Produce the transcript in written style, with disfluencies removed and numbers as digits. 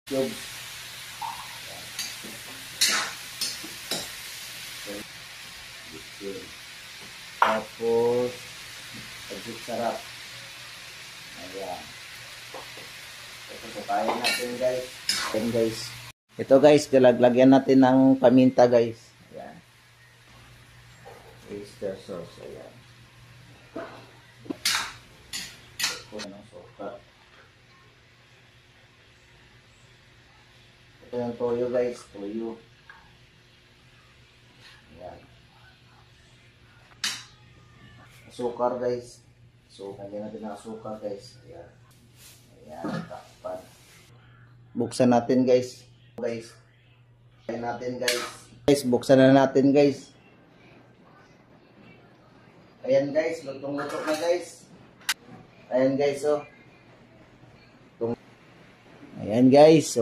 Yung tapos pagsit sarap. Ayan. Ito patayin natin guys. Ayan guys. Ito guys, lagyan natin ng paminta guys. Ayan. Oyster sauce. Ayan. Ito ng soka. Ito yung toyo guys. Toyo. Ayan. Asukar guys. So, lagyan natin ng asukar guys. Ayan. Ayan. Takpan. Buksan natin guys. Guys. Ayan natin guys. Guys, buksan na natin guys. Ayan guys. Lutong-luto na guys. Ayan guys. Oh. Ayan guys.